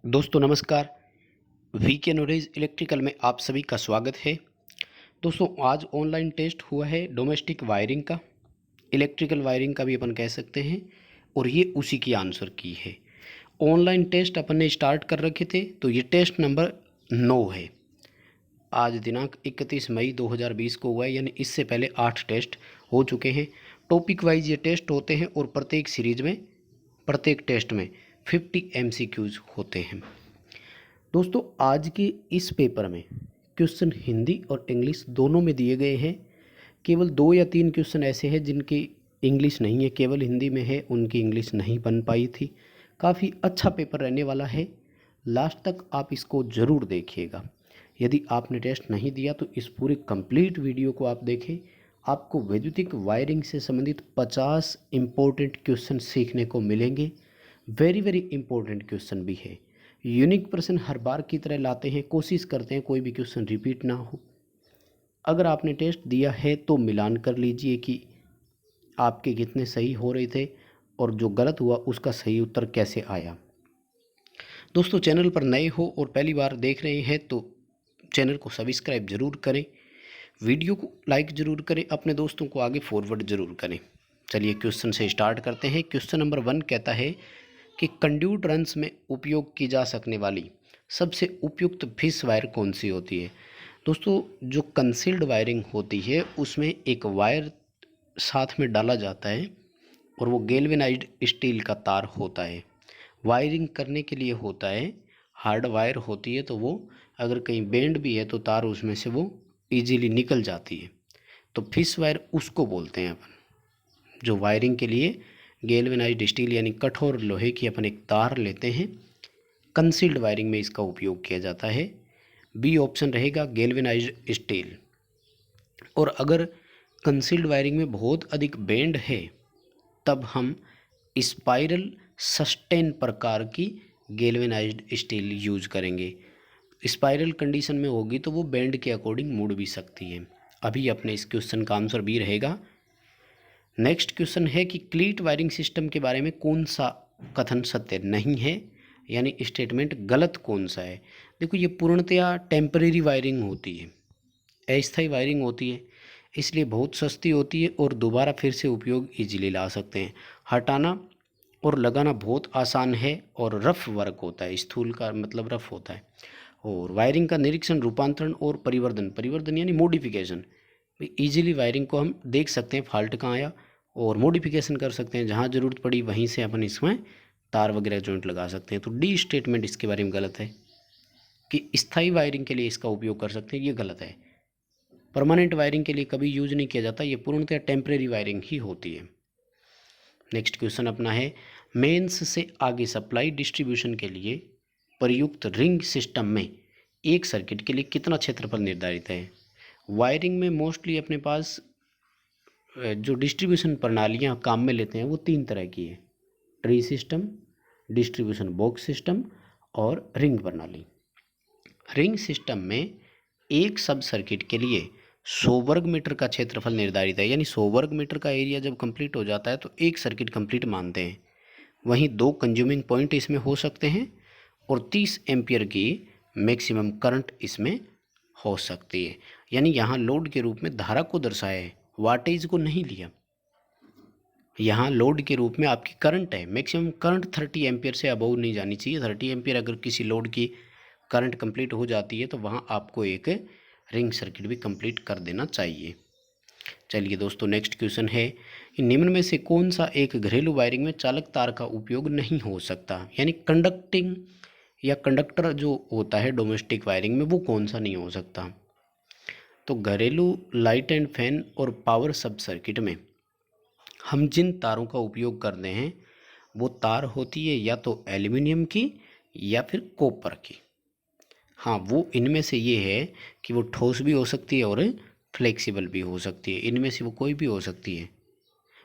दोस्तों नमस्कार। VK knowledge electrical में आप सभी का स्वागत है। दोस्तों आज ऑनलाइन टेस्ट हुआ है डोमेस्टिक वायरिंग का, इलेक्ट्रिकल वायरिंग का भी अपन कह सकते हैं, और ये उसी की आंसर की है। ऑनलाइन टेस्ट अपन ने स्टार्ट कर रखे थे, तो ये टेस्ट नंबर 9 है। आज दिनांक 31 मई 2020 को हुआ है, यानी इससे पहले 8 टेस्ट हो चुके हैं। टॉपिक वाइज ये टेस्ट होते हैं और प्रत्येक सीरीज में, प्रत्येक टेस्ट में 50 MCQs होते हैं। दोस्तों आज के इस पेपर में क्वेश्चन हिंदी और इंग्लिश दोनों में दिए गए हैं। केवल 2 या 3 क्वेश्चन ऐसे हैं जिनकी इंग्लिश नहीं है, केवल हिंदी में है, उनकी इंग्लिश नहीं बन पाई थी। काफ़ी अच्छा पेपर रहने वाला है, लास्ट तक आप इसको ज़रूर देखिएगा। यदि आपने टेस्ट नहीं दिया तो इस पूरे कंप्लीट वीडियो को आप देखें। आपको वैद्युतिक वायरिंग से संबंधित 50 इम्पोर्टेंट क्वेश्चन सीखने को मिलेंगे। वेरी वेरी इंपॉर्टेंट क्वेश्चन भी है। यूनिक प्रश्न हर बार की तरह लाते हैं, कोशिश करते हैं कोई भी क्वेश्चन रिपीट ना हो। अगर आपने टेस्ट दिया है तो मिलान कर लीजिए कि आपके कितने सही हो रहे थे और जो गलत हुआ उसका सही उत्तर कैसे आया। दोस्तों चैनल पर नए हो और पहली बार देख रहे हैं तो चैनल को सब्सक्राइब जरूर करें, वीडियो को लाइक ज़रूर करें, अपने दोस्तों को आगे फॉरवर्ड ज़रूर करें। चलिए क्वेश्चन से स्टार्ट करते हैं। क्वेश्चन नंबर 1 कहता है कि कंड्यूट रन्स में उपयोग की जा सकने वाली सबसे उपयुक्त फिश वायर कौन सी होती है। दोस्तों जो कंसील्ड वायरिंग होती है उसमें एक वायर साथ में डाला जाता है और वो गैल्वेनाइज्ड स्टील का तार होता है। वायरिंग करने के लिए होता है, हार्ड वायर होती है, तो वो अगर कहीं बेंड भी है तो तार उसमें से वो इजीली निकल जाती है। तो फिश वायर उसको बोलते हैं अपन, जो वायरिंग के लिए गैल्वेनाइज्ड स्टील यानी कठोर लोहे की अपन एक तार लेते हैं। कंसील्ड वायरिंग में इसका उपयोग किया जाता है। बी ऑप्शन रहेगा गैल्वेनाइज्ड स्टील। और अगर कंसील्ड वायरिंग में बहुत अधिक बेंड है तब हम स्पाइरल सस्टेन प्रकार की गैल्वेनाइज्ड स्टील यूज करेंगे। स्पाइरल कंडीशन में होगी तो वो बेंड के अकॉर्डिंग मुड़ भी सकती है। अभी अपने इस क्वेश्चन का आंसर बी रहेगा। नेक्स्ट क्वेश्चन है कि क्लीट वायरिंग सिस्टम के बारे में कौन सा कथन सत्य नहीं है, यानी स्टेटमेंट गलत कौन सा है। देखो ये पूर्णतया टेम्परेरी वायरिंग होती है, अस्थायी वायरिंग होती है, इसलिए बहुत सस्ती होती है और दोबारा फिर से उपयोग इजीली ला सकते हैं। हटाना और लगाना बहुत आसान है और रफ वर्क होता है, स्थूल का मतलब रफ होता है। और वायरिंग का निरीक्षण, रूपांतरण और परिवर्तन, परिवर्तन यानी मॉडिफिकेशन, इजीली वायरिंग को हम देख सकते हैं फॉल्ट कहाँ आया और मॉडिफिकेशन कर सकते हैं, जहाँ ज़रूरत पड़ी वहीं से अपन इसमें तार वगैरह जॉइंट लगा सकते हैं। तो डी स्टेटमेंट इसके बारे में गलत है कि स्थायी वायरिंग के लिए इसका उपयोग कर सकते हैं, ये गलत है। परमानेंट वायरिंग के लिए कभी यूज नहीं किया जाता, ये पूर्णतः टेम्परेरी वायरिंग ही होती है। नेक्स्ट क्वेश्चन अपना है, मेंस से आगे सप्लाई डिस्ट्रीब्यूशन के लिए प्रयुक्त रिंग सिस्टम में एक सर्किट के लिए कितना क्षेत्रफल निर्धारित है। वायरिंग में मोस्टली अपने पास जो डिस्ट्रीब्यूशन प्रणालियाँ काम में लेते हैं वो 3 तरह की है, tree system, distribution box system और रिंग प्रणाली। रिंग सिस्टम में एक सब सर्किट के लिए 100 वर्ग मीटर का क्षेत्रफल निर्धारित है, यानी 100 वर्ग मीटर का एरिया जब कंप्लीट हो जाता है तो एक सर्किट कंप्लीट मानते हैं। वहीं 2 कंज्यूमिंग पॉइंट इसमें हो सकते हैं और 30 एम्पियर की मैक्सिमम करंट इसमें हो सकती है। यानी यहाँ लोड के रूप में धारा को दर्शाया है, वाटेज को नहीं लिया। यहाँ लोड के रूप में आपकी करंट है, मैक्सिमम करंट 30 एम्पियर से अबव नहीं जानी चाहिए। 30 एम्पियर अगर किसी लोड की करंट कंप्लीट हो जाती है तो वहाँ आपको एक रिंग सर्किट भी कंप्लीट कर देना चाहिए। चलिए दोस्तों नेक्स्ट क्वेश्चन है, निम्न में से कौन सा एक घरेलू वायरिंग में चालक तार का उपयोग नहीं हो सकता, यानी कंडक्टिंग या कंडक्टर जो होता है डोमेस्टिक वायरिंग में वो कौन सा नहीं हो सकता। तो घरेलू लाइट एंड फैन और पावर सब सर्किट में हम जिन तारों का उपयोग करते हैं वो तार होती है या तो एल्युमिनियम की या फिर कॉपर की। हाँ वो इनमें से ये है कि वो ठोस भी हो सकती है और फ्लेक्सिबल भी हो सकती है, इनमें से वो कोई भी हो सकती है।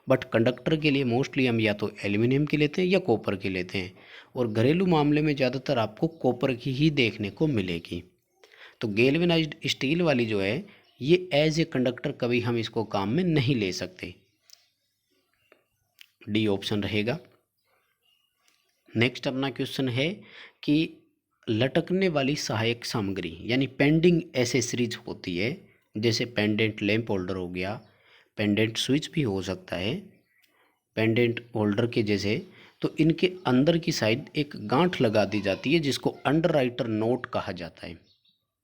बट कंडक्टर के लिए मोस्टली हम या तो एल्युमिनियम की लेते हैं या कॉपर की लेते हैं, और घरेलू मामले में ज़्यादातर आपको कॉपर की ही देखने को मिलेगी। तो गैल्वेनाइज्ड स्टील वाली जो है ये एज ए कंडक्टर कभी हम इसको काम में नहीं ले सकते, डी ऑप्शन रहेगा। नेक्स्ट अपना क्वेश्चन है कि लटकने वाली सहायक सामग्री यानी पेंडिंग एसेसरीज होती है, जैसे पेंडेंट लैंप होल्डर हो गया, पेंडेंट स्विच भी हो सकता है, पेंडेंट होल्डर के जैसे, तो इनके अंदर की साइड एक गांठ लगा दी जाती है जिसको अंडरराइटर नोट कहा जाता है।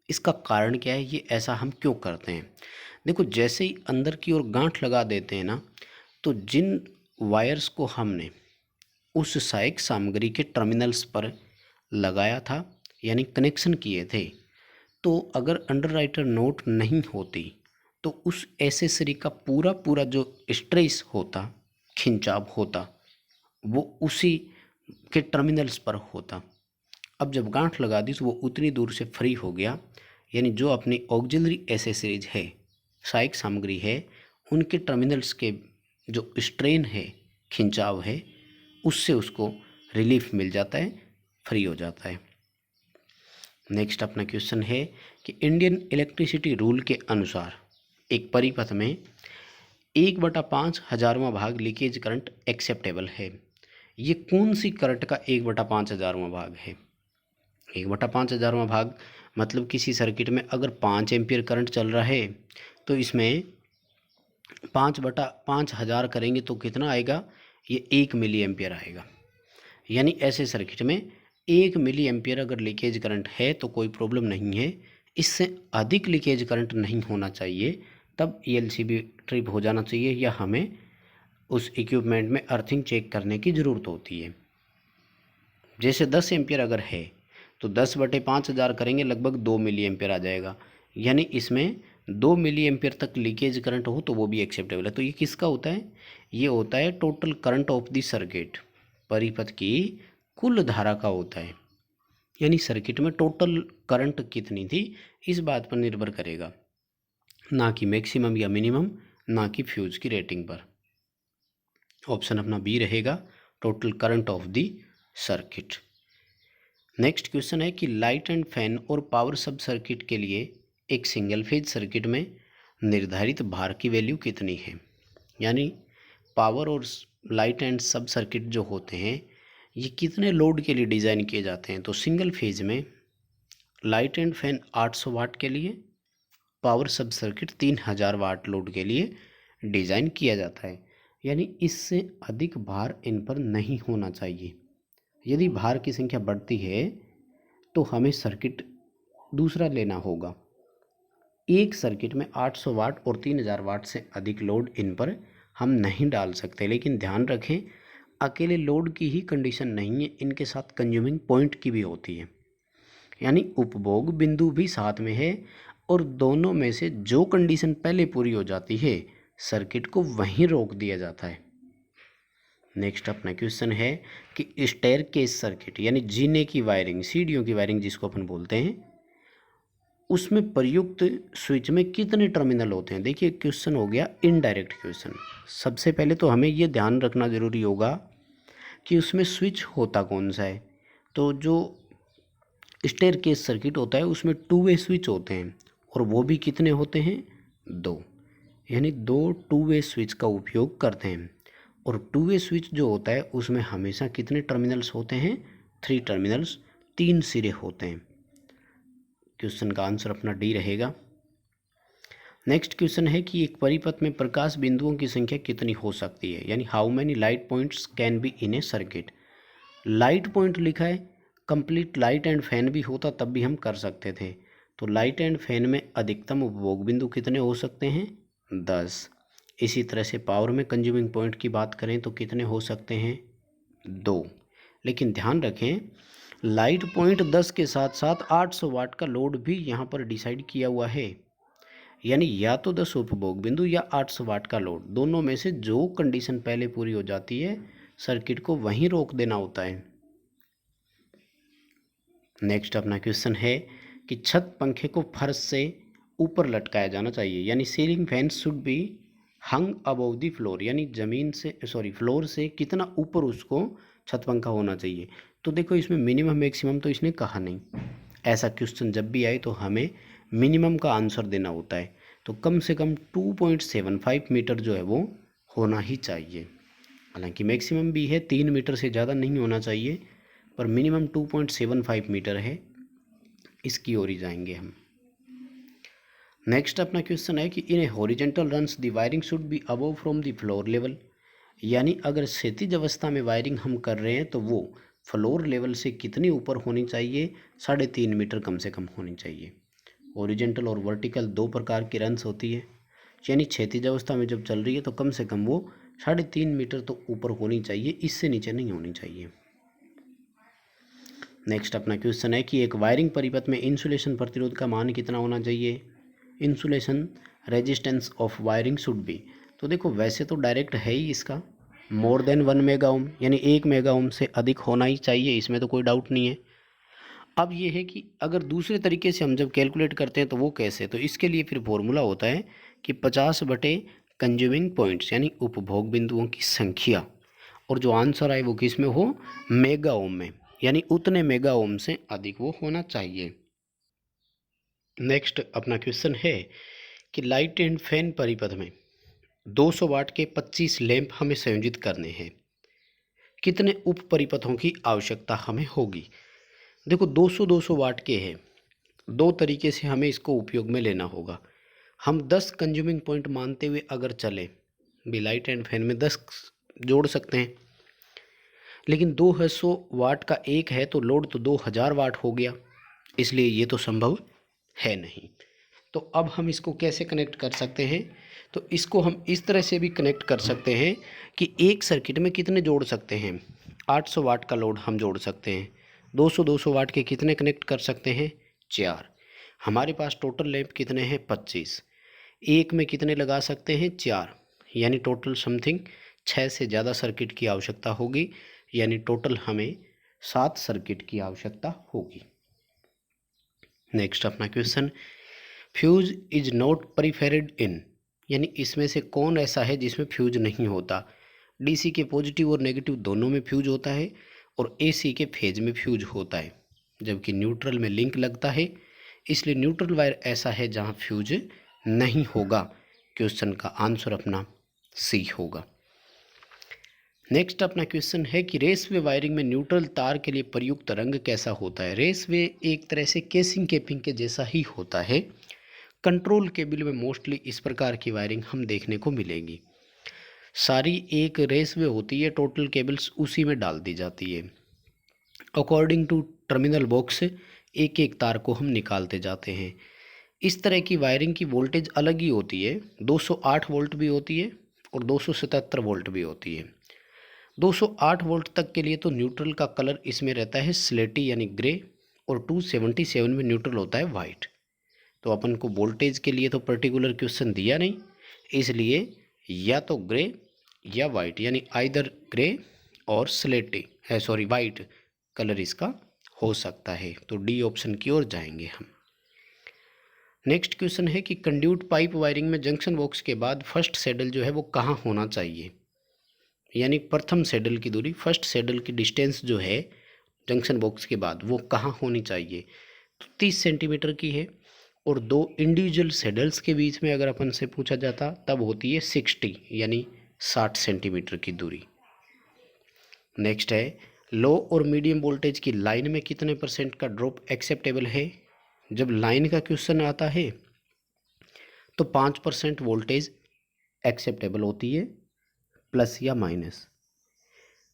इसका कारण क्या है, ये ऐसा हम क्यों करते हैं? देखो, जैसे ही अंदर की ओर गांठ लगा देते हैं ना, तो जिन वायर्स को हमने उस सहायक सामग्री के टर्मिनल्स पर लगाया था यानी कनेक्शन किए थे, तो अगर अंडरराइटर नोट नहीं होती तो उस एसेसरी का पूरा पूरा जो स्ट्रेस होता, खिंचाव होता, वो उसी के टर्मिनल्स पर होता। अब जब गांठ लगा दी तो वो उतनी दूर से फ्री हो गया, यानी जो अपनी ऑक्सिलरी एसेसरीज है, सहायक सामग्री है, उनके टर्मिनल्स के जो स्ट्रेन है, खिंचाव है, उससे उसको रिलीफ मिल जाता है, फ्री हो जाता है। नेक्स्ट अपना क्वेश्चन है कि इंडियन इलेक्ट्रिसिटी रूल के अनुसार एक परिपथ में 1/5 हजारवां भाग लीकेज करंट एक्सेप्टेबल है। ये कौन सी करंट का 1/5 हजारवां भाग है? 1/5 हजारवां भाग मतलब किसी सर्किट में अगर 5 एम्पियर करंट चल रहा है तो इसमें 5/5000 करेंगे तो कितना आएगा? ये 1 मिली एम्पियर आएगा। यानी ऐसे सर्किट में 1 मिली एम्पियर अगर लीकेज करंट है तो कोई प्रॉब्लम नहीं है, इससे अधिक लीकेज करंट नहीं होना चाहिए, तब ELCB ट्रिप हो जाना चाहिए या हमें उस इक्विपमेंट में अर्थिंग चेक करने की ज़रूरत होती है। जैसे 10 एम्पियर अगर है तो 10/5000 करेंगे लगभग 2 मिली एम्पियर आ जाएगा, यानी इसमें 2 मिली एम्पियर तक लीकेज करंट हो तो वो भी एक्सेप्टेबल है। तो ये किसका होता है? ये होता है total current of the circuit, परिपथ की कुल धारा का होता है। यानी सर्किट में टोटल करंट कितनी थी इस बात पर निर्भर करेगा, ना कि मैक्सिमम या मिनिमम, ना कि फ्यूज की रेटिंग पर। ऑप्शन अपना बी रहेगा, total current of the circuit. Next question है कि लाइट एंड फैन और पावर सब सर्किट के लिए एक सिंगल फेज सर्किट में निर्धारित भार की वैल्यू कितनी है? यानी पावर और लाइट एंड सब सर्किट जो होते हैं ये कितने लोड के लिए डिज़ाइन किए जाते हैं? तो सिंगल फेज में लाइट एंड फैन 800 वाट के लिए, पावर सब सर्किट 3000 वाट लोड के लिए डिज़ाइन किया जाता है। यानी इससे अधिक भार इन पर नहीं होना चाहिए। यदि भार की संख्या बढ़ती है तो हमें सर्किट दूसरा लेना होगा। एक सर्किट में 800 वाट और 3000 वाट से अधिक लोड इन पर हम नहीं डाल सकते, लेकिन ध्यान रखें अकेले लोड की ही कंडीशन नहीं है, इनके साथ कंज्यूमिंग पॉइंट की भी होती है, यानी उपभोग बिंदु भी साथ में है, और दोनों में से जो कंडीशन पहले पूरी हो जाती है सर्किट को वहीं रोक दिया जाता है। नेक्स्ट अपना क्वेश्चन है कि स्टेयरकेस सर्किट यानी जीने की वायरिंग, सीढ़ियों की वायरिंग जिसको अपन बोलते हैं, उसमें प्रयुक्त स्विच में कितने टर्मिनल होते हैं? देखिए क्वेश्चन हो गया इनडायरेक्ट क्वेश्चन। सबसे पहले तो हमें ये ध्यान रखना ज़रूरी होगा कि उसमें स्विच होता कौन सा है। तो जो स्टेयरकेस सर्किट होता है उसमें 2 वे स्विच होते हैं, और वो भी कितने होते हैं? 2, यानी 2 2 वे स्विच का उपयोग करते हैं। और 2 वे स्विच जो होता है उसमें हमेशा कितने टर्मिनल्स होते हैं? 3 टर्मिनल्स, 3 सिरे होते हैं। क्वेश्चन का आंसर अपना डी रहेगा। नेक्स्ट क्वेश्चन है कि एक परिपथ में प्रकाश बिंदुओं की संख्या कितनी हो सकती है? यानी how many light points can be in A circuit. Light point लिखा है, कंप्लीट लाइट एंड फैन भी होता तब भी हम कर सकते थे। तो लाइट एंड फैन में अधिकतम उपभोग बिंदु कितने हो सकते हैं? 10। इसी तरह से पावर में कंज्यूमिंग पॉइंट की बात करें तो कितने हो सकते हैं? 2। लेकिन ध्यान रखें लाइट पॉइंट 10 के साथ साथ 800 वाट का लोड भी यहाँ पर डिसाइड किया हुआ है, यानी या तो 10 उपभोग बिंदु या 800 वाट का लोड, दोनों में से जो कंडीशन पहले पूरी हो जाती है सर्किट को वहीं रोक देना होता है। नेक्स्ट अपना क्वेश्चन है कि छत पंखे को फर्श से ऊपर लटकाया जाना चाहिए, यानी ceiling fan should be hung above the floor, यानी ज़मीन से फ्लोर से कितना ऊपर उसको छत पंखा होना चाहिए। तो देखो इसमें मिनिमम मैक्सिमम तो इसने कहा नहीं, ऐसा क्वेश्चन जब भी आए तो हमें मिनिमम का आंसर देना होता है। तो कम से कम 2.75 मीटर जो है वो होना ही चाहिए। हालांकि मैक्सिमम भी है 3 मीटर से ज़्यादा नहीं होना चाहिए, पर मिनिमम 2.75 मीटर है। इसकी ओर ही जाएंगे हम। नेक्स्ट अपना क्वेश्चन है कि in a horizontal runs the wiring should be above from the floor level, यानी अगर क्षैतिज अवस्था में वायरिंग हम कर रहे हैं तो वो फ्लोर लेवल से कितनी ऊपर होनी चाहिए, 3.5 मीटर कम से कम होनी चाहिए। हॉरिजेंटल और वर्टिकल दो प्रकार की रन्स होती है, यानी क्षैतिज अवस्था में जब चल रही है तो कम से कम वो 3.5 मीटर तो ऊपर होनी चाहिए, इससे नीचे नहीं होनी चाहिए। नेक्स्ट अपना क्वेश्चन है कि एक वायरिंग परिपथ में इंसुलेशन प्रतिरोध का मान कितना होना चाहिए। Insulation resistance of wiring should be, तो देखो वैसे तो डायरेक्ट है ही इसका मोर देन 1 मेगा ओम, यानी 1 मेगा ओम से अधिक होना ही चाहिए, इसमें तो कोई डाउट नहीं है। अब ये है कि अगर दूसरे तरीके से हम जब कैलकुलेट करते हैं तो वो कैसे, तो इसके लिए फिर फॉर्मूला होता है कि 50 बटे कंज्यूमिंग पॉइंट्स यानी उपभोग बिंदुओं की संख्या, और जो आंसर आए वो किस में हो, मेगा ओम में, यानी उतने मेगा ओम से अधिक वो होना चाहिए। नेक्स्ट अपना क्वेश्चन है कि लाइट एंड फैन परिपथ में 200 वाट के 25 लैंप हमें संयोजित करने हैं, कितने उप परिपथों की आवश्यकता हमें होगी। देखो 200 वाट के हैं, दो तरीके से हमें इसको उपयोग में लेना होगा। हम 10 कंज्यूमिंग पॉइंट मानते हुए अगर चले भी, लाइट एंड फैन में 10 जोड़ सकते हैं, लेकिन 200 वाट का एक है तो लोड तो 2000 वाट हो गया, इसलिए ये तो संभव है नहीं। तो अब हम इसको कैसे कनेक्ट कर सकते हैं, तो इसको हम इस तरह से भी कनेक्ट कर सकते हैं कि एक सर्किट में कितने जोड़ सकते हैं, 800 वाट का लोड हम जोड़ सकते हैं, 200 वाट के कितने कनेक्ट कर सकते हैं, 4। हमारे पास टोटल लैंप कितने हैं, 25, एक में कितने लगा सकते हैं, 4, यानी टोटल समथिंग 6 से ज़्यादा सर्किट की आवश्यकता होगी, यानी टोटल हमें 7 सर्किट की आवश्यकता होगी। नेक्स्ट अपना क्वेश्चन, फ्यूज इज नॉट प्रीफेरेड इन, यानी इसमें से कौन ऐसा है जिसमें फ्यूज नहीं होता। डीसी के पॉजिटिव और नेगेटिव दोनों में फ्यूज होता है, और एसी के फेज में फ्यूज होता है, जबकि न्यूट्रल में लिंक लगता है, इसलिए न्यूट्रल वायर ऐसा है जहां फ्यूज नहीं होगा। क्वेश्चन का आंसर अपना सी होगा। नेक्स्ट अपना क्वेश्चन है कि रेसवे वायरिंग में न्यूट्रल तार के लिए प्रयुक्त रंग कैसा होता है। रेसवे एक तरह से केसिंग केपिंग के जैसा ही होता है। कंट्रोल केबल में मोस्टली इस प्रकार की वायरिंग हम देखने को मिलेगी। सारी एक रेसवे होती है, टोटल केबल्स उसी में डाल दी जाती है। अकॉर्डिंग टू टर्मिनल बॉक्स एक एक तार को हम निकालते जाते हैं। इस तरह की वायरिंग की वोल्टेज अलग ही होती है, 208 वोल्ट भी होती है और 277 वोल्ट भी होती है। 208 वोल्ट तक के लिए तो न्यूट्रल का कलर इसमें रहता है स्लेटी यानी ग्रे, और 277 में न्यूट्रल होता है वाइट। तो अपन को वोल्टेज के लिए तो पर्टिकुलर क्वेश्चन दिया नहीं, इसलिए या तो ग्रे या वाइट, यानी आइदर ग्रे और स्लेटी है, सॉरी वाइट कलर इसका हो सकता है। तो डी ऑप्शन की ओर जाएंगे हम। नेक्स्ट क्वेश्चन है कि कंड्यूट पाइप वायरिंग में जंक्शन बॉक्स के बाद फर्स्ट सैडल जो है वो कहाँ होना चाहिए, यानी प्रथम सैडल की दूरी, फर्स्ट सैडल की डिस्टेंस जो है जंक्शन बॉक्स के बाद वो कहाँ होनी चाहिए, तो 30 सेंटीमीटर की है, और दो इंडिविजुअल सैडल्स के बीच में अगर अपन से पूछा जाता तब होती है 60 यानी 60 सेंटीमीटर की दूरी। नेक्स्ट है लो और मीडियम वोल्टेज की लाइन में कितने % का ड्रॉप एक्सेप्टेबल है। जब लाइन का क्वेश्चन आता है तो 5% वोल्टेज एक्सेप्टेबल होती है, प्लस या माइनस।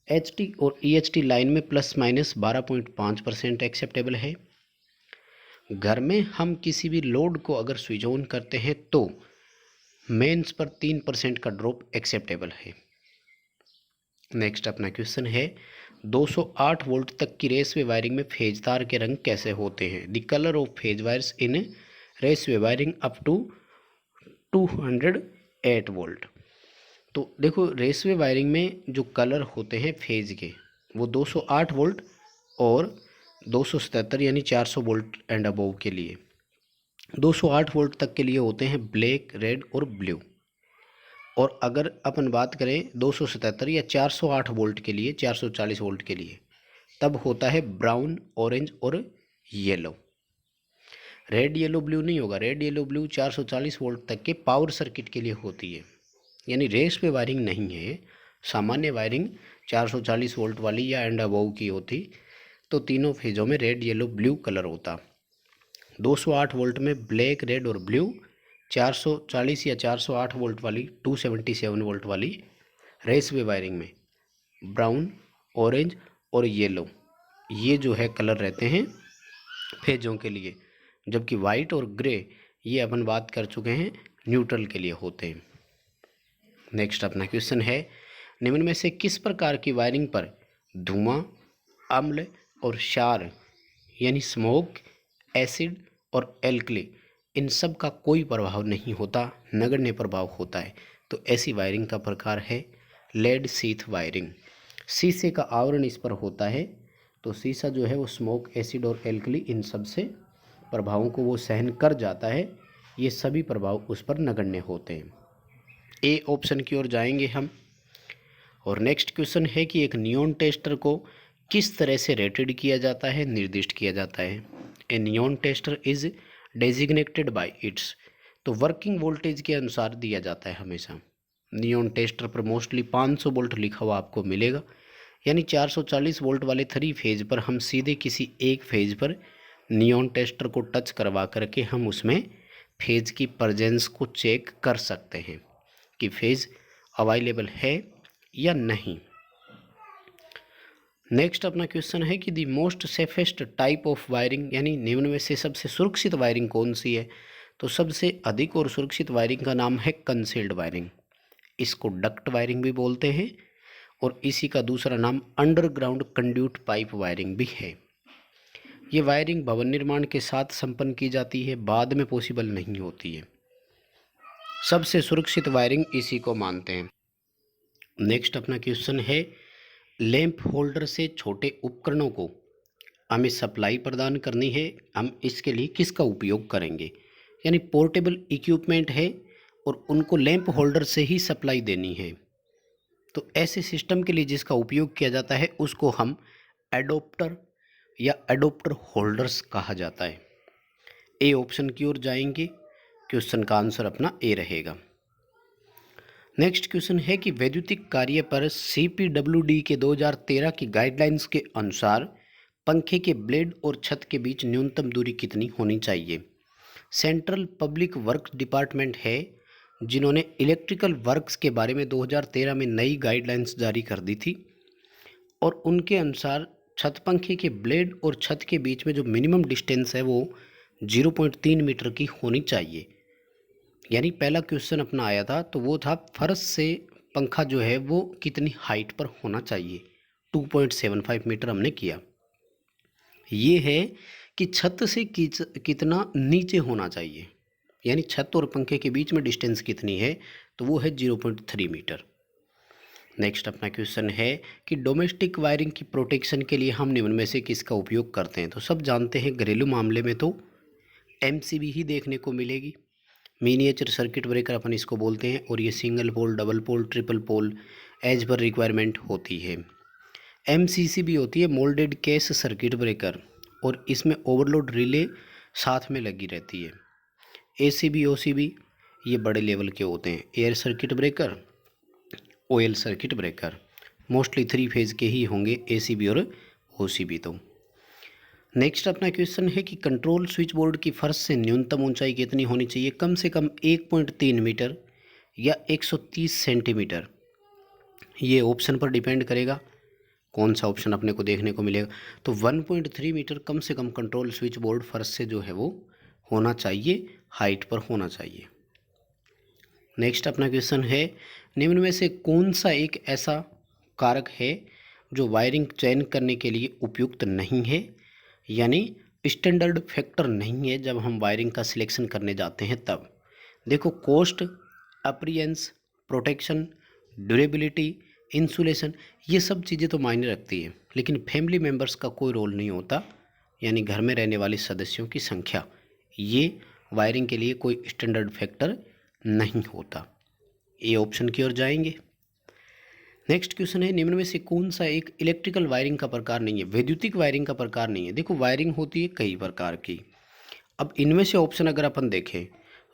एचटी और ईएचटी लाइन में प्लस माइनस 12.5% एक्सेप्टेबल है। घर में हम किसी भी लोड को अगर स्विच ऑन करते हैं तो मेंस पर 3% का ड्रॉप एक्सेप्टेबल है। नेक्स्ट अपना क्वेश्चन है 208 वोल्ट तक की रेसवे वायरिंग में फेज तार के रंग कैसे होते हैं। The colour of phase wires in raceway wiring up to 208 volt. तो देखो रेसवे वायरिंग में जो कलर होते हैं फेज के वो 208 वोल्ट और 277 यानी 400 वोल्ट एंड अबव के लिए, 208 वोल्ट तक के लिए होते हैं ब्लैक, रेड और ब्लू। और अगर अपन बात करें 277 या 408 वोल्ट के लिए, 440 वोल्ट के लिए, तब होता है ब्राउन, ऑरेंज और येलो। रेड येलो ब्लू नहीं होगा। रेड येलो ब्लू 440 वोल्ट तक के पावर सर्किट के लिए होती है, यानी रेस पे वायरिंग नहीं है। सामान्य वायरिंग 440 वोल्ट वाली या एंड अबव की होती तो तीनों फेजों में रेड येलो ब्लू कलर होता। 208 वोल्ट में ब्लैक, रेड और ब्लू, 440 या 408 वोल्ट वाली 277 वोल्ट वाली रेसवे वायरिंग में ब्राउन, ऑरेंज और येलो, ये जो है कलर रहते हैं फेजों के लिए, जबकि वाइट और ग्रे ये अपन बात कर चुके हैं न्यूट्रल के लिए होते हैं। नेक्स्ट अपना क्वेश्चन है, निम्न में से किस प्रकार की वायरिंग पर धुआं, अम्ल और क्षार यानी स्मोक, एसिड और एल्कली इन सब का कोई प्रभाव नहीं होता, नगण्य प्रभाव होता है? तो ऐसी वायरिंग का प्रकार है लेड शीथ वायरिंग। शीशे का आवरण इस पर होता है, तो शीशा जो है वो स्मोक, एसिड और एल्कली इन सब से प्रभावों को वो सहन कर जाता है, ये सभी प्रभाव उस पर नगण्य होते हैं। ए ऑप्शन की ओर जाएंगे हम। और नेक्स्ट क्वेश्चन है कि एक नियॉन टेस्टर को किस तरह से रेटेड किया जाता है, निर्दिष्ट किया जाता है? A neon tester is designated by its, तो वर्किंग वोल्टेज के अनुसार दिया जाता है हमेशा। नियॉन टेस्टर पर मोस्टली 500 वोल्ट लिखा हुआ आपको मिलेगा, यानी 440 वोल्ट वाले 3 फेज पर हम सीधे किसी एक फेज पर नियॉन टेस्टर को टच करवा करके हम उसमें फेज की प्रेजेंस को चेक कर सकते हैं कि फेज अवेलेबल है या नहीं। नेक्स्ट अपना क्वेश्चन है कि the most safest type of wiring, यानी निम्न में से सबसे सुरक्षित वायरिंग कौन सी है? तो सबसे अधिक और सुरक्षित वायरिंग का नाम है कंसील्ड वायरिंग, इसको डक्ट वायरिंग भी बोलते हैं, और इसी का दूसरा नाम अंडरग्राउंड कंड्यूट पाइप वायरिंग भी है। ये वायरिंग भवन निर्माण के साथ संपन्न की जाती है, बाद में पॉसिबल नहीं होती है। सबसे सुरक्षित वायरिंग इसी को मानते हैं। नेक्स्ट अपना क्वेश्चन है, लैंप होल्डर से छोटे उपकरणों को हमें सप्लाई प्रदान करनी है, हम इसके लिए किसका उपयोग करेंगे? यानी पोर्टेबल इक्विपमेंट है और उनको लैंप होल्डर से ही सप्लाई देनी है, तो ऐसे सिस्टम के लिए जिसका उपयोग किया जाता है उसको हम एडोप्टर या एडोप्टर होल्डर्स कहा जाता है। ए ऑप्शन की ओर जाएंगे, क्वेश्चन का आंसर अपना ए रहेगा। नेक्स्ट क्वेश्चन है कि वैद्युतिक कार्य पर CPWD के 2013 की गाइडलाइंस के अनुसार पंखे के ब्लेड और छत के बीच न्यूनतम दूरी कितनी होनी चाहिए? सेंट्रल पब्लिक वर्क्स डिपार्टमेंट है जिन्होंने इलेक्ट्रिकल वर्क्स के बारे में 2013 में नई गाइडलाइंस जारी कर दी थी, और उनके अनुसार छत पंखे के ब्लेड और छत के बीच में जो मिनिमम डिस्टेंस है वो 0.3 मीटर की होनी चाहिए। यानी पहला क्वेश्चन अपना आया था तो वो था फर्श से पंखा जो है वो कितनी हाइट पर होना चाहिए, 2.75 मीटर हमने किया। ये है कि छत से कितना नीचे होना चाहिए, यानी छत और पंखे के बीच में डिस्टेंस कितनी है, तो वो है 0.3 मीटर। नेक्स्ट अपना क्वेश्चन है कि डोमेस्टिक वायरिंग की प्रोटेक्शन के लिए हम निम्न में से किसका उपयोग करते हैं? तो सब जानते हैं घरेलू मामले में तो MCB ही देखने को मिलेगी, मिनिएचर सर्किट ब्रेकर अपन इसको बोलते हैं, और ये single pole, double pole, triple pole as पर रिक्वायरमेंट होती है। MCC भी होती है, मोल्डेड केस सर्किट ब्रेकर, और इसमें ओवरलोड रिले साथ में लगी रहती है। ACB, OCB ये बड़े लेवल के होते हैं, air circuit breaker, oil circuit breaker, mostly 3 phase के ही होंगे ACB और OCB। तो नेक्स्ट अपना क्वेश्चन है कि कंट्रोल स्विच बोर्ड की फर्श से न्यूनतम ऊंचाई कितनी होनी चाहिए? कम से कम 1.3 मीटर या 130 सेंटीमीटर, ये ऑप्शन पर डिपेंड करेगा कौन सा ऑप्शन अपने को देखने को मिलेगा। तो 1.3 मीटर कम से कम कंट्रोल स्विच बोर्ड फर्श से जो है वो होना चाहिए, हाइट पर होना चाहिए। नेक्स्ट अपना क्वेश्चन है, निम्न में से कौन सा एक ऐसा कारक है जो वायरिंग चयन करने के लिए उपयुक्त नहीं है, यानी स्टैंडर्ड फैक्टर नहीं है जब हम वायरिंग का सिलेक्शन करने जाते हैं तब? देखो, cost, appearance, protection, durability, insulation, ये सब चीज़ें तो मायने रखती है, लेकिन फैमिली मेम्बर्स का कोई रोल नहीं होता, यानी घर में रहने वाले सदस्यों की संख्या, ये वायरिंग के लिए कोई स्टैंडर्ड फैक्टर नहीं होता। ये ऑप्शन की ओर जाएंगे। नेक्स्ट क्वेश्चन है, निम्न में से कौन सा एक इलेक्ट्रिकल वायरिंग का प्रकार नहीं है, वैद्युतिक वायरिंग का प्रकार नहीं है? देखो, वायरिंग होती है कई प्रकार की, अब इनमें से ऑप्शन अगर अपन देखें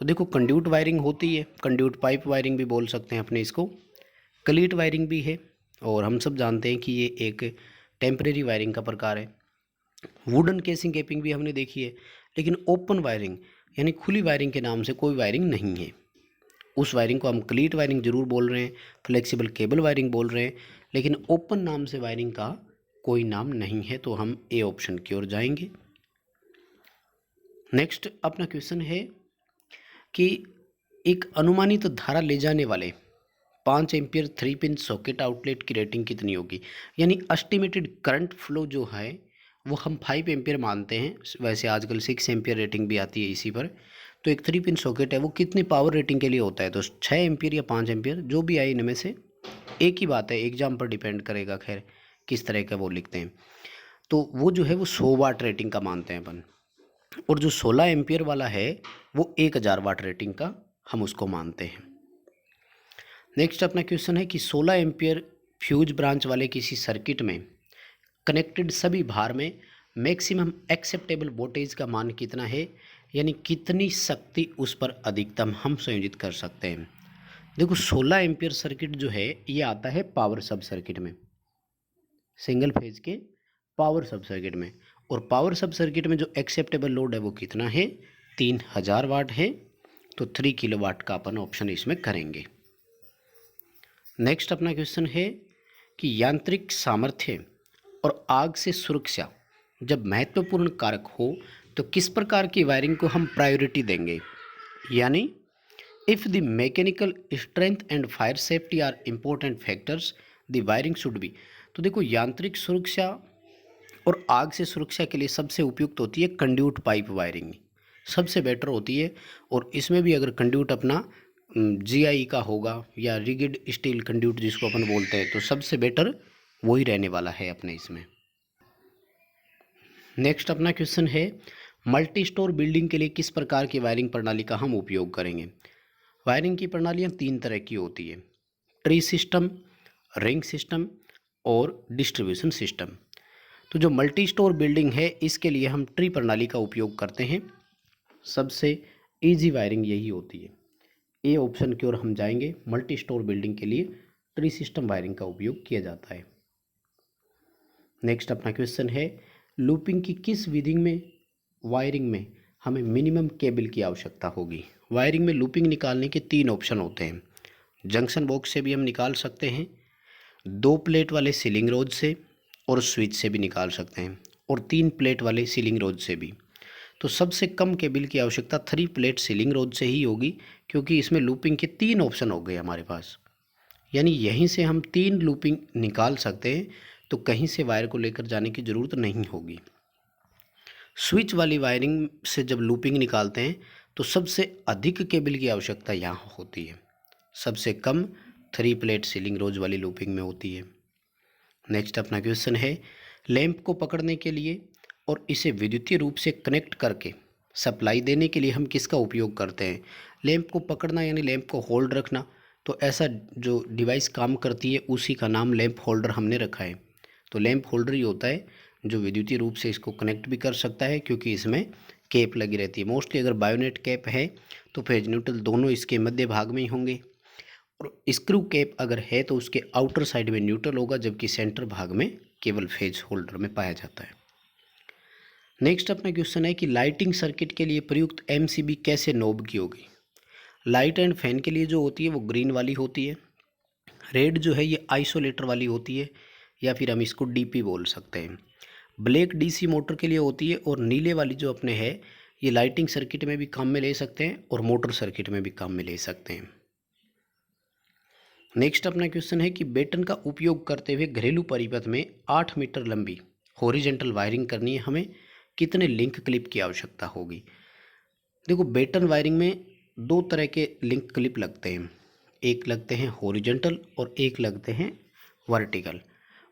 तो देखो, कंड्यूट वायरिंग होती है, कंड्यूट पाइप वायरिंग भी बोल सकते हैं अपने इसको, क्लीट वायरिंग भी है, और हम सब जानते हैं कि ये एक टेम्परेरी वायरिंग का प्रकार है। वुडन केसिंग कैपिंग भी हमने देखी है, लेकिन ओपन वायरिंग यानी खुली वायरिंग के नाम से कोई वायरिंग नहीं है। उस वायरिंग को हम क्लीट वायरिंग जरूर बोल रहे हैं, फ्लेक्सिबल केबल वायरिंग बोल रहे हैं, लेकिन ओपन नाम से वायरिंग का कोई नाम नहीं है। तो हम ए ऑप्शन की ओर जाएंगे। नेक्स्ट अपना क्वेश्चन है कि एक अनुमानित धारा ले जाने वाले 5 एम्पियर 3 पिन सॉकेट आउटलेट की रेटिंग कितनी होगी। यानी एस्टिमेटेड करंट फ्लो जो है वो हम 5 एम्पियर मानते हैं, वैसे आजकल 6 एम्पियर रेटिंग भी आती है इसी पर। तो एक 3 पिन सॉकेट है वो कितनी पावर रेटिंग के लिए होता है, तो 6 एम्पियर या 5 एम्पियर जो भी आए इनमें से एक ही बात है, एग्जाम पर डिपेंड करेगा खैर किस तरह का वो लिखते हैं। तो वो जो है वो 100 वाट रेटिंग का मानते हैं अपन, और जो 16 एम्पियर वाला है वो 1000 वाट रेटिंग का हम उसको मानते हैं। नेक्स्ट अपना क्वेश्चन है कि 16 एम्पियर फ्यूज ब्रांच वाले किसी सर्किट में कनेक्टेड सभी भार में मैक्सिमम एक्सेप्टेबल वोल्टेज का मान कितना है, यानी कितनी शक्ति उस पर अधिकतम हम संयोजित कर सकते हैं। देखो 16 एम्पियर सर्किट जो है ये आता है पावर सब सर्किट में, सिंगल फेज के पावर सब सर्किट में, और पावर सब सर्किट में जो एक्सेप्टेबल लोड है वो कितना है, 3000 वाट है। तो 3 किलोवाट का अपन ऑप्शन इसमें करेंगे। नेक्स्ट अपना क्वेश्चन है कि यांत्रिक सामर्थ्य और आग से सुरक्षा जब महत्वपूर्ण कारक हो तो किस प्रकार की वायरिंग को हम प्रायोरिटी देंगे। यानी if the mechanical strength and fire safety are important factors the wiring should be. तो देखो यांत्रिक सुरक्षा और आग से सुरक्षा के लिए सबसे उपयुक्त होती है कंड्यूट पाइप वायरिंग, सबसे बेटर होती है। और इसमें भी अगर कंड्यूट अपना जीआई का होगा या रिगिड स्टील कंड्यूट जिसको अपन बोलते हैं, तो सबसे बेटर वही रहने वाला है अपने इसमें। नेक्स्ट अपना क्वेश्चन है मल्टी स्टोर बिल्डिंग के लिए किस प्रकार की वायरिंग प्रणाली का हम उपयोग करेंगे। वायरिंग की प्रणालियाँ 3 तरह की होती है, ट्री सिस्टम, रिंग सिस्टम और डिस्ट्रीब्यूशन सिस्टम। तो जो मल्टी स्टोर बिल्डिंग है इसके लिए हम ट्री प्रणाली का उपयोग करते हैं, सबसे इजी वायरिंग यही होती है। ए ऑप्शन की ओर हम जाएंगे, मल्टी स्टोर बिल्डिंग के लिए ट्री सिस्टम वायरिंग का उपयोग किया जाता है। नेक्स्ट अपना क्वेश्चन है लूपिंग की किस विधि में वायरिंग में हमें मिनिमम केबल की आवश्यकता होगी। वायरिंग में लूपिंग निकालने के 3 ऑप्शन होते हैं, जंक्शन बॉक्स से भी हम निकाल सकते हैं, 2 प्लेट वाले सीलिंग रोड से और स्विच से भी निकाल सकते हैं, और 3 प्लेट वाले सीलिंग रोड से भी। तो सबसे कम केबल की आवश्यकता 3 प्लेट सीलिंग रोड से ही होगी, क्योंकि इसमें लूपिंग के 3 ऑप्शन हो गए हमारे पास। यानी यहीं से हम 3 लूपिंग निकाल सकते हैं, तो कहीं से वायर को लेकर जाने की ज़रूरत नहीं होगी। स्विच वाली वायरिंग से जब लूपिंग निकालते हैं तो सबसे अधिक केबल की आवश्यकता यहाँ होती है, सबसे कम 3 प्लेट सीलिंग रोज वाली लूपिंग में होती है। नेक्स्ट अपना क्वेश्चन है लैंप को पकड़ने के लिए और इसे विद्युतीय रूप से कनेक्ट करके सप्लाई देने के लिए हम किसका उपयोग करते हैं। लैंप को पकड़ना यानी लैंप को होल्ड रखना, तो ऐसा जो डिवाइस काम करती है उसी का नाम लैंप होल्डर हमने रखा है। तो लैंप होल्डर ही होता है जो विद्युतीय रूप से इसको कनेक्ट भी कर सकता है, क्योंकि इसमें कैप लगी रहती है। मोस्टली अगर बायोनेट कैप है तो फेज न्यूट्रल दोनों इसके मध्य भाग में ही होंगे, और स्क्रू कैप अगर है तो उसके आउटर साइड में न्यूट्रल होगा, जबकि सेंटर भाग में केवल फेज होल्डर में पाया जाता है। नेक्स्ट अपना क्वेश्चन है कि लाइटिंग सर्किट के लिए प्रयुक्त एमसीबी कैसे नोब की होगी। लाइट एंड फैन के लिए जो होती है वो ग्रीन वाली होती है, रेड जो है ये आइसोलेटर वाली होती है, या फिर हम इसको डीपी बोल सकते हैं। ब्लैक डीसी मोटर के लिए होती है, और नीले वाली जो अपने है ये लाइटिंग सर्किट में भी काम में ले सकते हैं और मोटर सर्किट में भी काम में ले सकते हैं। नेक्स्ट अपना क्वेश्चन है कि बेटन का उपयोग करते हुए घरेलू परिपथ में 8 मीटर लंबी हॉरिजेंटल वायरिंग करनी है, हमें कितने लिंक क्लिप की आवश्यकता होगी। देखो बेटन वायरिंग में 2 तरह के लिंक क्लिप लगते हैं, एक लगते हैं हॉरिजेंटल और एक लगते हैं वर्टिकल।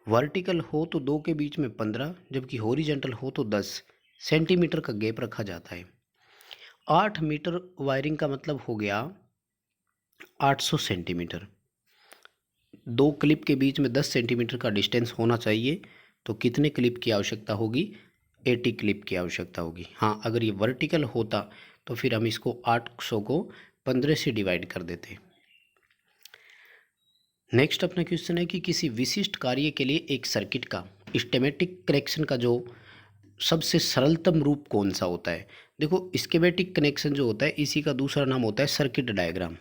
वर्टिकल हो तो 2 के बीच में 15, जबकि हॉरिजेंटल हो तो 10 सेंटीमीटर का गैप रखा जाता है। 8 मीटर वायरिंग का मतलब हो गया 800 सेंटीमीटर। 2 क्लिप के बीच में 10 सेंटीमीटर का डिस्टेंस होना चाहिए, तो कितने क्लिप की आवश्यकता होगी, 80 क्लिप की आवश्यकता होगी। हाँ, अगर ये वर्टिकल होता तो फिर हम इसको 800 को 15 से डिवाइड कर देते। नेक्स्ट अपना क्वेश्चन है कि किसी विशिष्ट कार्य के लिए एक सर्किट का स्कीमेटिक करेक्शन का जो सबसे सरलतम रूप कौन सा होता है। देखो स्कीमेटिक कनेक्शन जो होता है इसी का दूसरा नाम होता है सर्किट डायग्राम।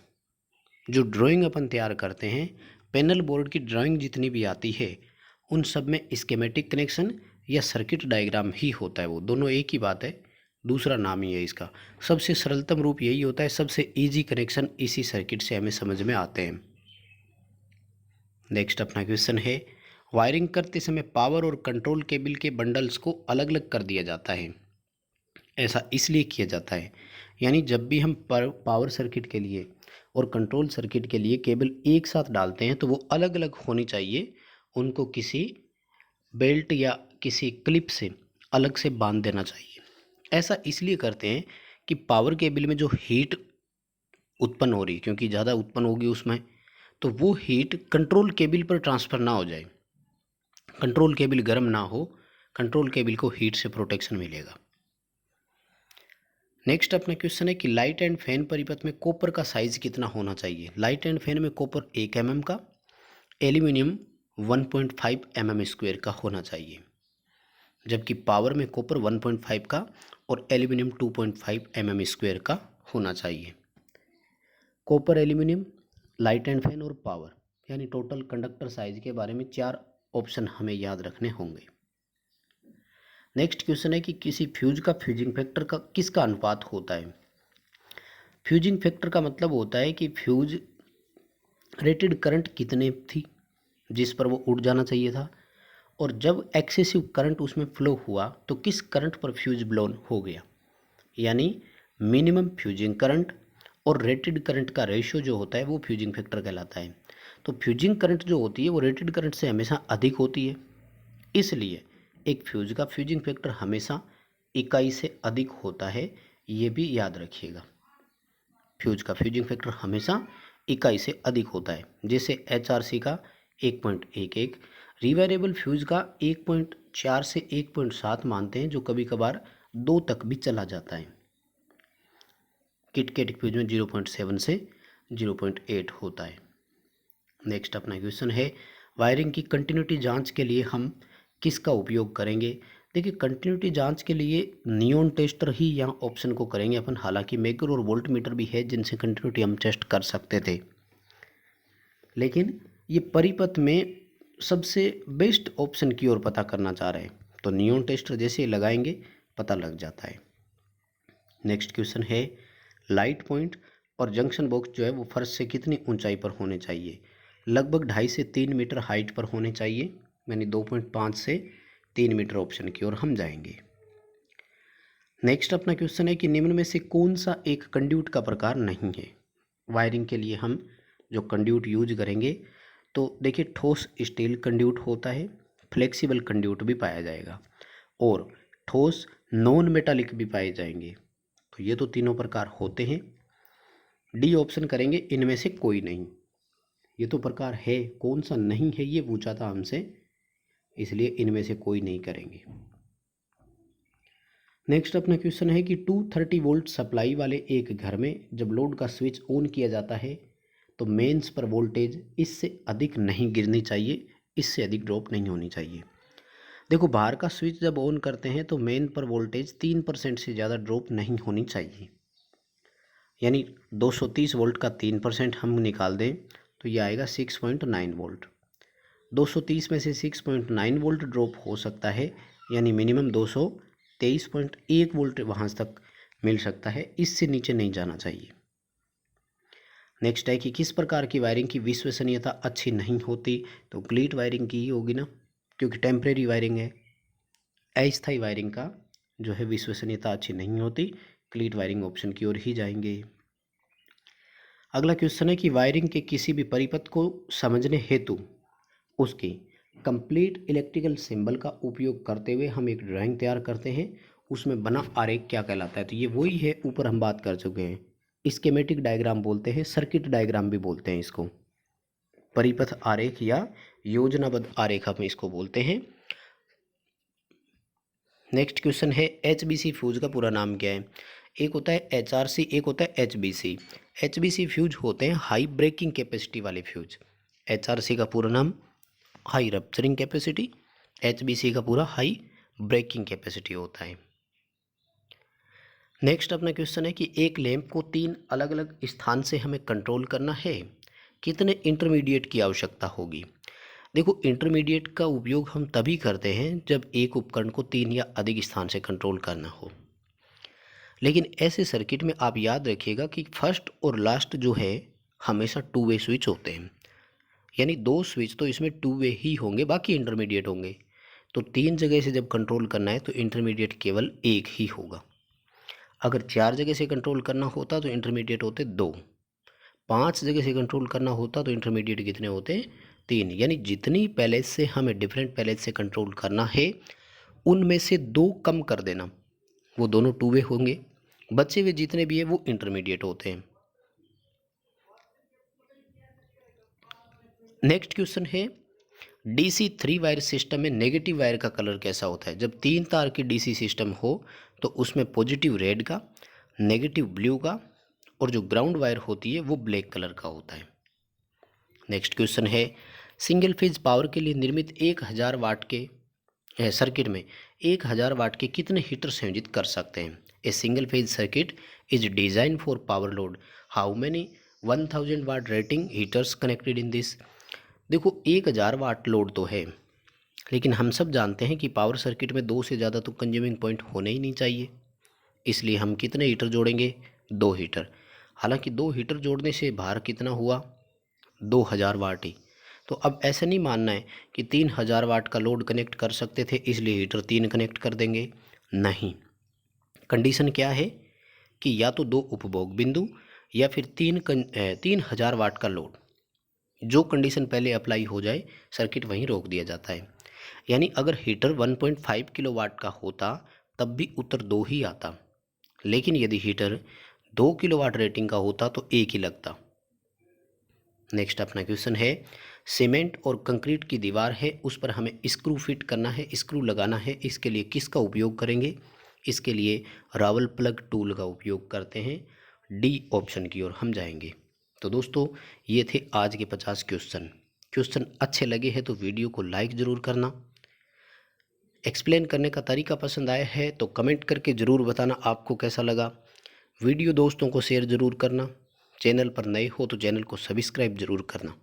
जो ड्राइंग अपन तैयार करते हैं, पैनल बोर्ड की ड्राइंग जितनी भी आती है उन सब में स्कीमेटिक कनेक्शन या सर्किट डायग्राम ही होता है। वो दोनों एक ही बात है, दूसरा नाम ही है इसका। सबसे सरलतम रूप यही होता है, सबसे इजी कनेक्शन इसी सर्किट से हमें समझ में आते हैं। नेक्स्ट अपना क्वेश्चन है, वायरिंग करते समय पावर और कंट्रोल केबल के बंडल्स को अलग अलग कर दिया जाता है। ऐसा इसलिए किया जाता है, यानी जब भी हम पावर सर्किट के लिए और कंट्रोल सर्किट के लिए केबल एक साथ डालते हैं तो वो अलग अलग होनी चाहिए। उनको किसी बेल्ट या किसी क्लिप से अलग से बांध देना चाहिए। ऐसा इसलिए करते हैं कि पावर केबल में जो हीट उत्पन्न हो रही है, क्योंकि ज़्यादा उत्पन्न होगी उसमें, तो वो हीट कंट्रोल केबल पर ट्रांसफ़र ना हो जाए, कंट्रोल केबल गर्म ना हो, कंट्रोल केबल को हीट से प्रोटेक्शन मिलेगा। नेक्स्ट अपना क्वेश्चन है कि लाइट एंड फैन परिपथ में कॉपर का साइज कितना होना चाहिए। लाइट एंड फैन में कॉपर 1 mm का, एल्यूमिनियम 1.5 mm स्क्वायर का होना चाहिए, जबकि पावर में कॉपर 1.5 का और एल्यूमिनियम 2.5 mm स्क्वायर का होना चाहिए। Copper, aluminium, light and fan और पावर, यानी टोटल कंडक्टर साइज के बारे में 4 ऑप्शन हमें याद रखने होंगे। नेक्स्ट क्वेश्चन है कि किसी फ्यूज का फ्यूजिंग फैक्टर का किसका अनुपात होता है। फ्यूजिंग फैक्टर का मतलब होता है कि फ्यूज रेटेड करंट कितने थी जिस पर वो उड़ जाना चाहिए था, और जब एक्सेसिव करंट उसमें फ्लो हुआ तो किस करंट पर फ्यूज ब्लोन हो गया, यानी मिनिमम फ्यूजिंग करंट और रेटेड करंट का रेशियो जो होता है वो फ्यूजिंग फैक्टर कहलाता है। तो फ्यूजिंग करंट जो होती है वो रेटेड करंट से हमेशा अधिक होती है, इसलिए एक फ्यूज का फ्यूजिंग फैक्टर हमेशा इकाई से अधिक होता है, ये भी याद रखिएगा। फ्यूज का फ्यूजिंग फैक्टर हमेशा इकाई से अधिक होता है, जैसे HRC का 1.11, रिवेरिएबल फ्यूज का 1.4 से 1.7 मानते हैं, जो कभी कभार 2 तक भी चला जाता है। किटकैट फ्यूज में 0.7 से 0.8 होता है। नेक्स्ट अपना क्वेश्चन है, वायरिंग की कंटिन्यूटी जांच के लिए हम किसका उपयोग करेंगे। देखिए कंटिन्यूटी जांच के लिए नियॉन टेस्टर ही यहाँ ऑप्शन को करेंगे अपन, हालांकि मेकर और वोल्ट मीटर भी है जिनसे कंटिन्यूटी हम टेस्ट कर सकते थे, लेकिन ये परिपथ में सबसे बेस्ट ऑप्शन की ओर पता करना चाह रहे हैं तो नियॉन टेस्टर जैसे लगाएंगे पता लग जाता है। नेक्स्ट क्वेश्चन है, लाइट पॉइंट और जंक्शन बॉक्स जो है वो फर्श से कितनी ऊंचाई पर होने चाहिए। लगभग 2.5 से 3 मीटर हाइट पर होने चाहिए, यानी 2.5 से 3 मीटर ऑप्शन की ओर हम जाएंगे। नेक्स्ट अपना क्वेश्चन है कि निम्न में से कौन सा एक कंड्यूट का प्रकार नहीं है। वायरिंग के लिए हम जो कंड्यूट यूज करेंगे तो देखिए ठोस स्टील कंड्यूट होता है, फ्लेक्सिबल कंड्यूट भी पाया जाएगा और ठोस नॉन मेटालिक भी पाए जाएंगे। तो ये तो तीनों प्रकार होते हैं, डी ऑप्शन करेंगे इनमें से कोई नहीं। ये तो प्रकार है, कौन सा नहीं है ये पूछा था हमसे, इसलिए इनमें से कोई नहीं करेंगे। नेक्स्ट अपना क्वेश्चन है कि 230 वोल्ट सप्लाई वाले एक घर में जब लोड का स्विच ऑन किया जाता है तो मेंस पर वोल्टेज इससे अधिक नहीं गिरनी चाहिए, इससे अधिक ड्रॉप नहीं होनी चाहिए। देखो बाहर का स्विच जब ऑन करते हैं तो मेन पर वोल्टेज 3% से ज़्यादा ड्रॉप नहीं होनी चाहिए, यानी 230 वोल्ट का 3% हम निकाल दें तो ये आएगा 6.9 वोल्ट। 230 में से 6.9 वोल्ट ड्रॉप हो सकता है, यानी मिनिमम 223.1 वोल्ट वहाँ तक मिल सकता है, इससे नीचे नहीं जाना चाहिए। नेक्स्ट है कि किस प्रकार की वायरिंग की विश्वसनीयता अच्छी नहीं होती, तो ग्लिट वायरिंग की ही होगी ना, क्योंकि टेम्परेरी वायरिंग है। अस्थायी वायरिंग का जो है विश्वसनीयता अच्छी नहीं होती, ग्लिट वायरिंग ऑप्शन की ओर ही जाएंगे। अगला क्वेश्चन है कि वायरिंग के किसी भी परिपथ को समझने हेतु उसके कंप्लीट इलेक्ट्रिकल सिंबल का उपयोग करते हुए हम एक ड्राइंग तैयार करते हैं, उसमें बना आरेख क्या कहलाता है। तो ये वही है, ऊपर हम बात कर चुके हैं, स्कीमेटिक डायग्राम बोलते हैं, सर्किट डायग्राम भी बोलते हैं इसको, परिपथ आरेख या योजनाबद्ध आरेख हम इसको बोलते हैं। नेक्स्ट क्वेश्चन है, HBC फ्यूज का पूरा नाम क्या है। एक होता है HRC, एक होता है HBC। HBC फ्यूज होते हैं हाई ब्रेकिंग कैपेसिटी वाले फ्यूज। HRC का पूरा नाम हाई रप्चरिंग कैपेसिटी, HBC का पूरा हाई ब्रेकिंग कैपेसिटी होता है। नेक्स्ट अपना क्वेश्चन है कि एक लैंप को 3 अलग अलग स्थान से हमें कंट्रोल करना है, कितने इंटरमीडिएट की आवश्यकता होगी। देखो, इंटरमीडिएट का उपयोग हम तभी करते हैं जब एक उपकरण को 3 या अधिक स्थान से कंट्रोल करना हो। लेकिन ऐसे सर्किट में आप याद रखिएगा कि फर्स्ट और लास्ट जो है हमेशा टू वे स्विच होते हैं, यानी 2 स्विच तो इसमें टू वे ही होंगे, बाकी इंटरमीडिएट होंगे। तो 3 जगह से जब कंट्रोल करना है तो इंटरमीडिएट केवल एक ही होगा। अगर 4 जगह से कंट्रोल करना होता तो इंटरमीडिएट होते 2, 5 जगह से कंट्रोल करना होता तो इंटरमीडिएट कितने होते 3। यानी जितनी पैलेट से हमें डिफरेंट पैलेट से कंट्रोल करना है उनमें से 2 कम कर देना, वो दोनों टू वे होंगे, बचे हुए जितने भी है वो इंटरमीडिएट होते हैं। नेक्स्ट क्वेश्चन है डीसी 3 वायर सिस्टम में नेगेटिव वायर का कलर कैसा होता है। जब 3 तार की डीसी सिस्टम हो तो उसमें पॉजिटिव रेड का, नेगेटिव ब्लू का और जो ग्राउंड वायर होती है वो ब्लैक कलर का होता है। नेक्स्ट क्वेश्चन है सिंगल फेज पावर के लिए निर्मित 1000 वाट के सर्किट में 1000 वाट के कितने हीटर संयोजित कर सकते हैं। A single phase circuit is design for power load, how many 1000 watt rating heaters connected in this. देखो, 1000 वाट लोड तो है, लेकिन हम सब जानते हैं कि पावर सर्किट में 2 से ज़्यादा तो कंज्यूमिंग पॉइंट होने ही नहीं चाहिए, इसलिए हम कितने हीटर जोड़ेंगे, 2 हीटर। हालांकि 2 हीटर जोड़ने से भार कितना हुआ, 2000 वाट ही। तो अब ऐसा नहीं मानना है कि 3000 वाट का लोड कनेक्ट कर सकते थे इसलिए हीटर 3 कनेक्ट कर देंगे, नहीं। कंडीशन क्या है कि या तो 2 उपभोग बिंदु या फिर 3000 वाट का लोड। जो कंडीशन पहले अप्लाई हो जाए सर्किट वहीं रोक दिया जाता है। यानी अगर हीटर 1.5 किलोवाट का होता तब भी उत्तर 2 ही आता, लेकिन यदि हीटर 2 किलोवाट रेटिंग का होता तो 1 ही लगता। नेक्स्ट अपना क्वेश्चन है सीमेंट और कंक्रीट की दीवार है, उस पर हमें स्क्रू फिट करना है, स्क्रू लगाना है, इसके लिए किसका उपयोग करेंगे। इसके लिए रावल प्लग टूल का उपयोग करते हैं। डी ऑप्शन की ओर हम जाएंगे। तो दोस्तों, ये थे आज के 50 क्वेश्चन। क्वेश्चन अच्छे लगे हैं तो वीडियो को लाइक ज़रूर करना। एक्सप्लेन करने का तरीका पसंद आया है तो कमेंट करके ज़रूर बताना आपको कैसा लगा। वीडियो दोस्तों को शेयर ज़रूर करना। चैनल पर नए हो तो चैनल को सब्सक्राइब ज़रूर करना।